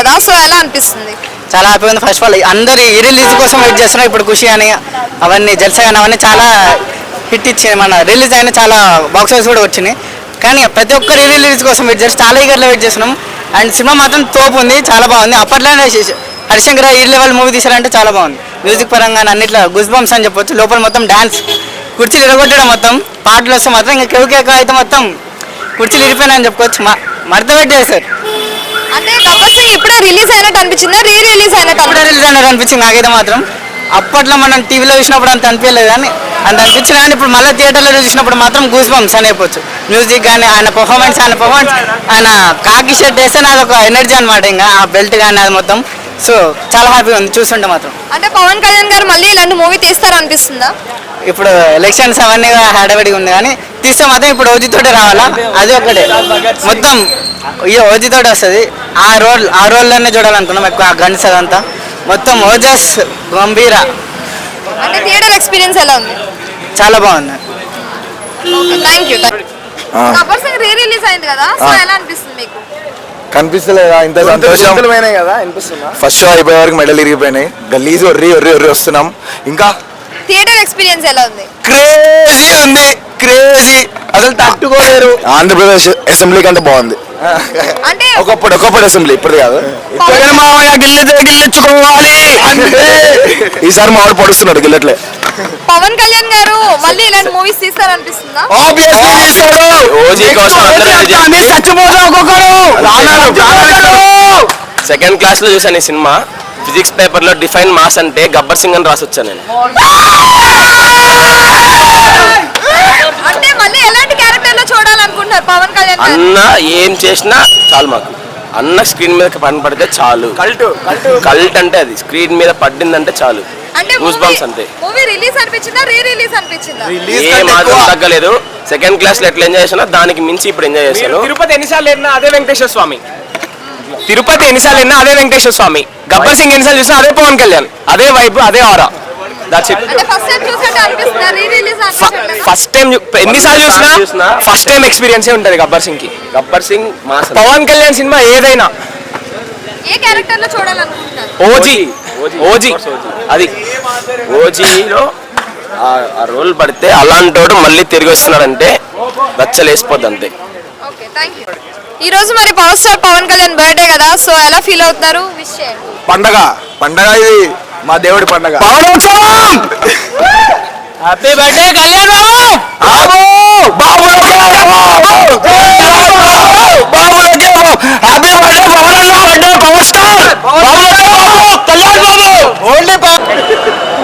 కదా, సో ఎలా అనిపిస్తుంది? చాలా హ్యాపీగా ఉంది. ఫస్ట్ ఆఫ్ ఆల్ అందరు ఈ రిలీజ్ కోసం వెయిట్ చేస్తున్నారు. ఇప్పుడు ఖుషి అని అవన్నీ జల్సా అని అవన్నీ చాలా హిట్ ఇచ్చింది. మన రిలీజ్ అయినా చాలా బాక్స్ ఆఫీస్ కూడా వచ్చినాయి. కానీ ప్రతి ఒక్కరు ఈ రిలీజ్ కోసం వెయిట్ చేసి చాలా ఈగర్లో వెయిట్ చేస్తున్నాం. అండ్ సినిమా మాత్రం తోపు ఉంది, చాలా బాగుంది. అప్పట్లోనే హరిశంకర్ ఈ లెవెల్ మూవీ తీసారంటే చాలా బాగుంది. మ్యూజిక్ పరంగా అన్నిట్లో గుజ్ బంప్స్ అని చెప్పొచ్చు. లోపల మొత్తం డాన్స్, కుర్చీలు ఇరగొట్టడం, మొత్తం పాటలు వస్తే మాత్రం ఇంకా కేక్ అయితే మొత్తం కుర్చీలు ఇరిపోయినాయని చెప్పుకోవచ్చు. మడత పెట్టి చేశారు. అంటే గబ్బర్ సింగ్ ఇప్పుడే రిలీజ్ అయినట్టు అనిపించిందా, రీ రిలీజ్ అయినట్టు? ఇప్పుడే రిలీజ్ అయినట్టు అనిపించింది నాకైతే మాత్రం. అప్పట్లో మనం టీవీలో చూసినప్పుడు అంత అనిపించలేదు, కానీ అంత అనిపించింది. కానీ ఇప్పుడు మళ్ళీ థియేటర్లో చూసినప్పుడు మాత్రం గూస్ బంప్స్ అని చెప్పొచ్చు. మ్యూజిక్ కానీ ఆయన పర్ఫార్మెన్స్ ఆయన కాకి షర్ట్ వేస్తే నాకు ఒక ఎనర్జీ అనమాట. ఇంకా ఆ బెల్ట్ కానీ అది మొత్తం సో చాలా హ్యాపీగా ఉంది చూస్తుంటే మాత్రం. అంటే పవన్ కళ్యాణ్ గారు మళ్ళీ ఇలాంటి మూవీ తీస్తారనిపిస్తుందా? ఇప్పుడు ఎలక్షన్స్ అవన్నీ హడావిడిగా ఉంది, కానీ తీస్తే మాత్రం ఇప్పుడు ఓజీతోటే రావాలా, అది ఒకటే మొత్తం ఓజీతోటే వస్తుంది. ఆ రోల్లోనే చూడాలనుకున్నాం ఎక్కువ. ఆ గన్స్ అదంతా మొత్తం ఓజస్ గంభీర. అంటే థియేటర్ ఎక్స్పీరియన్స్ ఎలా ఉంది? చాలా బాగుంది. Thank you. Gabbar Singh re release అయింది కదా, సో ఎలా అనిపిస్తుంది మీకు? కనిపిస్తలేదా ఇంత సంతోషం కదా? ఫస్ట్ షో అయిపోయే వరకు మెడల్ ఇరిగిపోయినాయి. గలీజ్ ఒర్రి ఒర్రి ఒర్రి వస్తున్నాం. ఇంకా థియేటర్ ఎక్స్పీరియన్స్ ఎలా ఉంది? క్రేజీ ఉంది, క్రేజీ. అసలు తట్టుకోలేరు. ఆంధ్రప్రదేశ్ అసెంబ్లీ కంటే బాగుంది. అంటే ఒకప్పుడు అసెంబ్లీ, ఇప్పుడు కాదు. గిల్లెచ్చుకోవాలి. ఈసారి మావాడు పడుస్తున్నాడు, గిల్లట్లే. పవన్ కళ్యాణ్ గారు మళ్ళీ ఇలాంటి మూవీస్ తీస్తారనిపిస్తుందా? సెకండ్ క్లాస్ లో చూసాను ఈ సినిమా. ఫిజిక్స్ పేపర్ లో డిఫైన్ మాస్ అంటే గబ్బర్ సింగ్ అని రాసి వచ్చాను నేను. అంటే మళ్ళీ ఎలాంటి క్యారెక్టర్ లో చూడాలనుకుంటున్నారు పవన్ కళ్యాణ్? అన్న ఏం చేసినా చాలు మాకు. అన్న స్క్రీన్ మీద పడితే చాలు. కల్ట్ అంటే అది స్క్రీన్ మీద పడిందంటే చాలు. గూస్ బంప్స్ అంతే. మూవీ రిలీజ్ అనిపించిందా, రీ రిలీజ్ అనిపించిందా? ఏ మాత్రం తగ్గలేదు. సెకండ్ క్లాస్ లో ఎట్లా ఎంజాయ్ చేసినా దానికి మించి ఇప్పుడు ఎంజాయ్ చేశాను. తిరుపతి ఎన్నిసార్లు వెళ్ళినా అదే వెంకటేశ్వర స్వామి. తిరుపతి ఎన్నిసార్లు వెళ్ళినా అదే వెంకటేశ్వర స్వామి. గబ్బర్ సింగ్ ఎన్నిసార్లు చూసినా అదే పవన్ కళ్యాణ్. అదే వైబ్, అదే aura. That's it. First time ఎన్నిసార్లు చూసినా ఫస్ట్ టైం ఎక్స్పీరియన్స్ ఉంటది గబ్బర్ సింగ్ కి. గబ్బర్ సింగ్ మాస్. పవన్ కళ్యాణ్ సినిమా ఏదైనా ఏ క్యారెక్టర్ లో చూడాలనుకుంటున్నారు? ఓజీ అది ఓజీలో ఆ రోల్ పడితే అలాంటోడు మళ్ళీ తిరిగి వస్తున్నాడంటే రచ్చలేసిపోద్ది అంతే. ఈ రోజు మరి power star Pawan Kalyan birthday కదా, సో ఎలా ఫీల్ అవుతున్నారు? విష్ చేయండి. పండగ ఇది మా దేవుడి పండగ. హ్యాపీ బర్త్డే కళ్యాణ్ బాబు.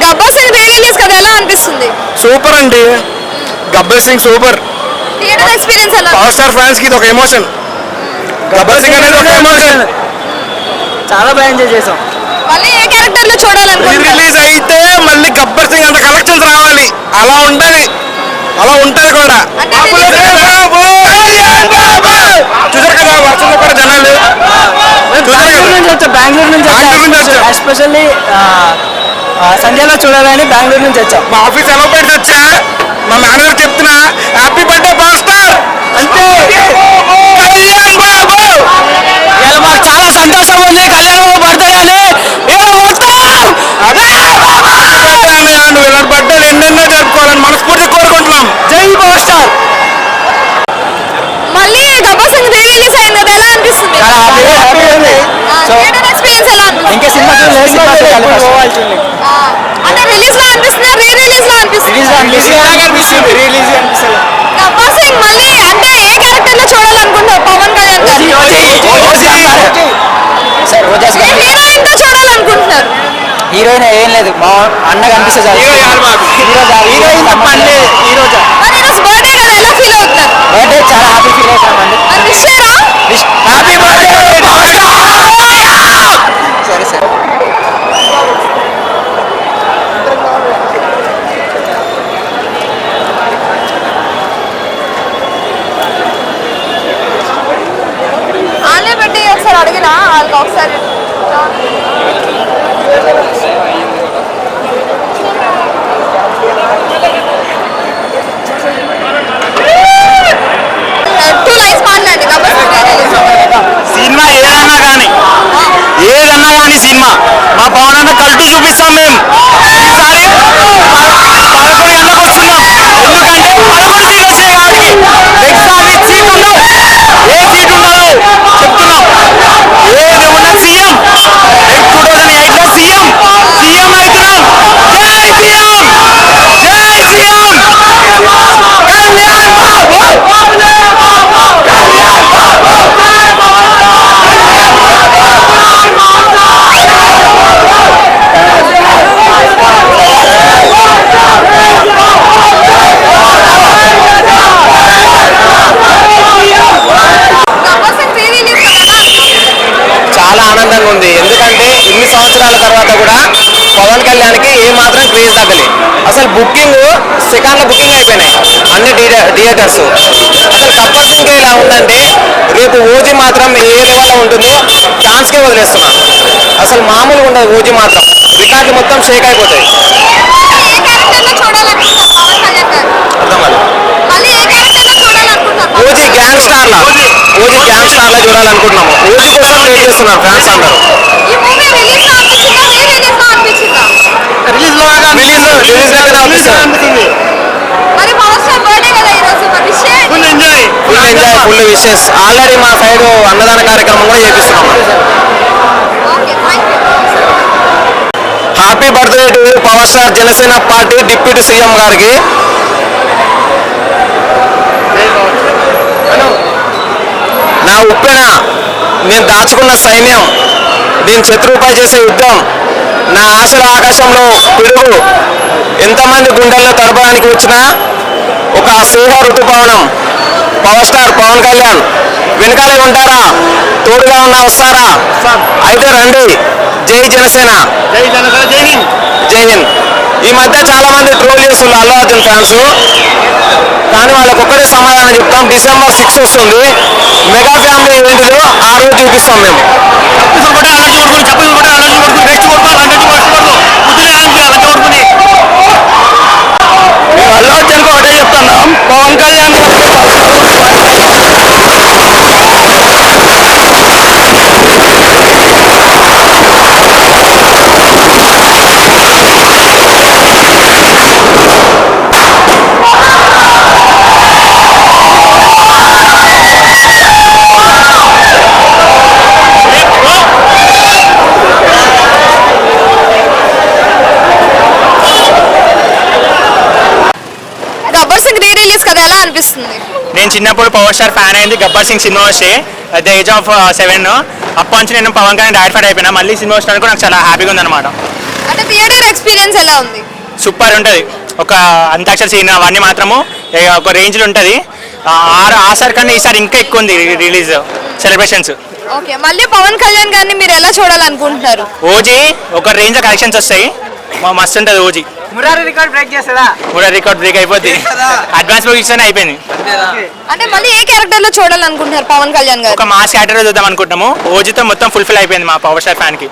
గబ్బర్ సింగ్ రీ రిలీజ్ కదా, ఎలా అనిపిస్తుంది? సూపర్ అండి, Gabbar Singh super. Theatre experience ఎలా? పవర్ స్టార్ ఫ్యాన్స్ కి ఇది ఒక ఎమోషన్. గబ్బర్ సింగ్ అనేది ఒక ఎమోషన్. చాలా బాగా ఎంజాయ్ చేసాం. మళ్ళీ ఏ క్యారెక్టర్ లో చూడాలనుకుంటున్నారు? రిలీజ్ అయితే మళ్ళీ గబ్బర్ సింగ్ అంత కలెక్షన్స్ రావాలి. అలా ఉంటది కూడా. చూసారు కదా వర్షంలో కూడా జనాలు. బెంగళూరు నుంచి వచ్చా, ఎస్పెషల్లీ సంజయ్లో చూడాలని బెంగళూరు నుంచి వచ్చాం. మా ఆఫీస్ ఎలా పెట్టి వచ్చా, మా మేనేజర్ చెప్తున్నా హ్యాపీ బర్త్డే పాస్టర్ అంటే ఇలా మాకు చాలా సంతోషం ఉంది. కళ్యాణ్ బాబు బర్త్డే అని నువ్వు ఇలాంటి బర్త్డేలు ఎన్నెన్నో జరుపుకోవాలని మనస్ఫూర్తి కోరుకుంటున్నాం. జై పవర్ స్టార్. మళ్ళీ గబ్బర్ సింగ్ రీ రిలీజ్ అయింది కదా, ఎలా అనిపిస్తుంది? థియేటర్ ఎక్స్పీరియన్స్ ఎలా అనిపిస్తుంది? ఇంకా సినిమా అంటే రిలీజ్ లో అనిపిస్తుందా, రీ రిలీజ్ లో అనిపిస్తుంది? గబ్బర్ సింగ్ మళ్ళీ అంటే ఏ క్యారెక్టర్ లో చూడాలనుకుంటున్నారు పవన్ కళ్యాణ్ గారు? హీరోయిన్ తో చూడాలనుకుంటున్నారు? హీరోయిన్ ఏం లేదు, మా అన్న కనిపిస్తుంది. హీరోయిన్ తప్పండి. హీరోజా మరి ఈరోజు బర్త్డే కదా, ఎలా ఫీల్ అవుతున్నారు? బర్త్డే చాలా హ్యాపీ ఫీల్ అవుతున్నామండి. మరి విష్ చేయరా? Happy birthday. సరే సరే. వాళ్ళే పెట్టి ఒకసారి అడిగినా వాళ్ళకి ఒకసారి సినిమా ఏదైనా కానీ ఏదన్నా కానీ సినిమా మా పవన్ అన్న కల్టు చూపిస్తాం మేము. ఈసారి 11 గంటలకు వస్తున్నాం. ఎందుకంటే 11 సీట్లు వస్తాయి కాబట్టి. నెక్స్ట్ సారి సీట్ ఉండవు, ఏ సీట్ ఉండవు చెప్తున్నాం. ఏది ఉన్న సీఎం 2008లో సీఎం అవుతున్నాం. జై సీఎం, జై సీఎం కళ్యాణ్ గబ్బర్ సింగ్ రీ-రిలీజ్ కదా, చాలా ఆనందంగా ఉంది. ఎందుకంటే ఇన్ని సంవత్సరాల తర్వాత కూడా పవన్ కళ్యాణ్కి ఏమాత్రం క్రేజ్ తగ్గలేదు. అసలు బుకింగ్ సెకండ్లో బుకింగ్ అయిపోయినాయి అన్ని థియేటర్స్. అసలు గబ్బర్ సింగ్ ఇలా ఉందంటే రేపు ఓజీ మాత్రం ఏ లెవెల్లో ఉంటుందో ఛాన్స్కే వదిలేస్తున్నా. అసలు మామూలుగా ఉండదు ఓజీ మాత్రం, రికార్డులు మొత్తం షేక్ అయిపోతాయి. ఏ క్యారెక్టర్లో చూడాలనుకుంటున్నారు పవన్ కళ్యాణ్ గారు? అర్థం కాదు. మళ్ళీ ఏ క్యారెక్టర్లో చూడాలనుకుంటున్నారు? ఓజీ గ్యాంగ్ స్టార్లా చూడాలనుకుంటున్నాము. ఓజీ కోసం వెయిట్ చేస్తున్నారు ఫ్యాన్స్ అందరూ. ఈ మూవీ రిలీజ్ లో అనిపించిందా, రీ-రిలీజ్ లో అనిపించిందా? రిలీజ్ లాగా అనిపిస్తుంది. మరి పవర్ స్టార్ బర్త్డే కదా ఈ రోజు, మరి విష్ చేయండి. Full enjoy, full wishes. Already మా సైడ్ అన్నదాన కార్యక్రమం కూడా చేపిస్తున్నాం. Okay, thank you. Happy birthday to power star Janasena party deputy CM గారికి. నా ఉప్పెన నేను దాచుకున్న సైన్యం, దీని శత్రువుపై చేసే యుద్ధం, నా ఆశల ఆకాశంలో పిడుగు, ఎంతమంది గుండెల్లో తడపడానికి వచ్చినా ఒక అసూహ ఋతుపవనం. పవర్ స్టార్ పవన్ కళ్యాణ్ వెనకాలే ఉంటారా, తోడుగా ఉన్న వస్తారా? అయితే రండి. జై జనసేన, జై జనసేన, జై హింద్, జై హింద్. ఈ మధ్య చాలా మంది ట్రోల్ చేస్తున్నారు అల్లు అర్జున్ ఫ్యాన్స్, కానీ వాళ్ళకి ఒక్కటే సమాధానం చెప్తాం. డిసెంబర్ 6 వస్తుంది, మెగా ఫ్యామిలీ ఏంటిదో ఆ రోజు చూపిస్తాం మేము. మేము అల్లు అర్జున్కి ఒకటే చెప్తున్నాం, పవన్ కళ్యాణ్ గబ్బర్ సింగ్ రీ-రిలీజ్ కదా, ఎలా అనిపిస్తుంది? నేను చిన్నప్పుడు పవర్ స్టార్ ఫ్యాన్ అయింది గబ్బర్ సింగ్ సినిమా వస్తే అట్ ద ఏజ్ ఆఫ్ 7. అప్పటి నుంచి నేను పవన్ కళ్యాణ్ డాడ్ ఫ్యాన్ అయిపోయినా. మళ్ళీ సినిమా వచ్చినందుకు నాకు చాలా హ్యాపీగా ఉందన్నమాట. అంటే థియేటర్ ఎక్స్పీరియన్స్ ఎలా ఉంది? సూపర్ ఉంటుంది. ఒక అంతాక్షరి సీన్ అవన్నీ మాత్రము ఒక రేంజ్లో ఉంటుంది. ఆసారి కన్నా ఈసారి ఇంకా ఎక్కువ ఉంది రిలీజ్ సెలబ్రేషన్స్. ఓకే, మళ్ళీ పవన్ కళ్యాణ్ గారిని మీరు ఎలా చూడాలనుకుంటున్నారు? ఓజీ ఒక రేంజ్ కలెక్షన్స్ వస్తాయి, మస్తు ఉంటుంది ఓజీ. మురారి రికార్డ్ బ్రేక్ చేస్తుందా? కూడా రికార్డ్ బ్రేక్ అయిపోద్ది. అడ్వాన్స్ బుక్ ఇస్తేనే అయిపోయింది. అంటే మళ్ళీ ఏ క్యారెక్టర్ లో చూడాలనుకుంటున్నారు పవన్ కళ్యాణ్ గారు? ఒక మాస్ క్యారెక్టర్ చూద్దాం అనుకుంటున్నాము. ఓజీతో మొత్తం ఫుల్ఫిల్ అయిపోయింది మా పవర్ స్టార్ ఫ్యాన్ కి.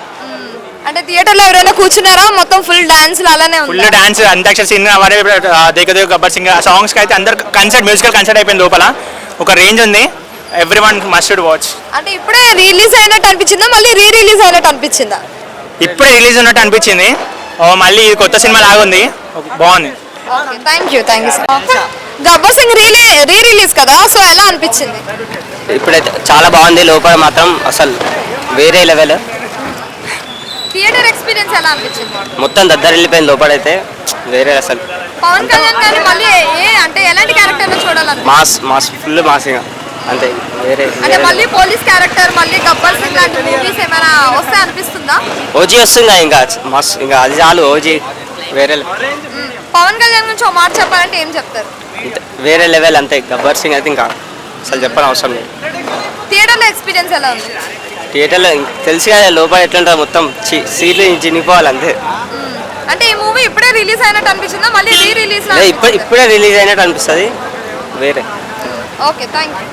అంటే థియేటర్ లో ఎవరైనా కూర్చున్నారా? మొత్తం ఫుల్ డాన్స్ అలానే ఫుల్ ఉంది. డాన్స్, అంతాక్షరి సీన్ అవన్నీ దేగదేవ్ గబ్బర్ సింగ్ సాంగ్స్ కి అయితే అందరు కన్సర్ట్ మ్యూజికల్ కన్సర్ట్ అయిపోయింది. లోపల ఒక రేంజ్ ఉంది, ఎవ్రీ వన్ మస్ట్ వాచ్. అంటే ఇప్పుడే రిలీజ్ అయినట్టు అనిపించిందా, మళ్ళీ రీ-రిలీజ్ అయినట్టు అనిపించిందా? ఇప్పుడే రిలీజ్ ఉన్నట్టు అనిపించింది. మళ్ళీ కొత్త సినిమా లాగుంది, బాగుంది. Okay, thank you sir. Gabbar Singh rerelease కదా, సో ఎలా అనిపించింది? ఇప్పుడైతే చాలా బాగుంది. లోపల మాత్రం అసలు వేరే లెవెల్, థియేటర్ ఎక్స్పీరియన్స్ ఎలా అనిపించింది? మొత్తం దద్దరిల్లిపోయింది. లోపలైతే వేరే అసలు పవన్ కళ్యాణ్ గారిని మళ్ళీ అంటే ఎలాంటి క్యారెక్టర్ లో చూడాలనుకుంటున్నారు? మాస్ మాస్ ఫుల్ మాస్ ఇక అంతే. వేరే అంటే మళ్ళీ పోలీస్ క్యారెక్టర్, మళ్ళీ గబ్బర్ సింగ్ లాంటి మూవీస్ ఏమైనా వస్తే అనిపిస్తుందా? ఓజీ వస్తుంది ఇంకా మస్, ఇంకా అది చాలు. ఓజీ వేరే పవన్ కళ్యాణ్ గురించి ఒక మాట చెప్పాలంటే ఏం చెప్తారు? వేరే లెవెల్ అంతే. గబ్బర్ సింగ్ అయితే ఇంకా అసలు చెప్పని అవసరం లేదు. థియేటర్లో ఎక్స్పీరియన్స్ ఎలా ఉంది? థియేటర్లో తెలుసు కదా లోపల ఎట్లుంటుంది, మొత్తం సీట్లు చినిగిపోవాలి అంతే. అంటే ఈ మూవీ ఇప్పుడే రిలీజ్ అయినట్టు అనిపించిందా, మళ్ళీ రీ-రిలీజ్ ఇప్పుడే రిలీజ్ అయినట్టు అనిపిస్తుంది వేరే. Okay, thank you.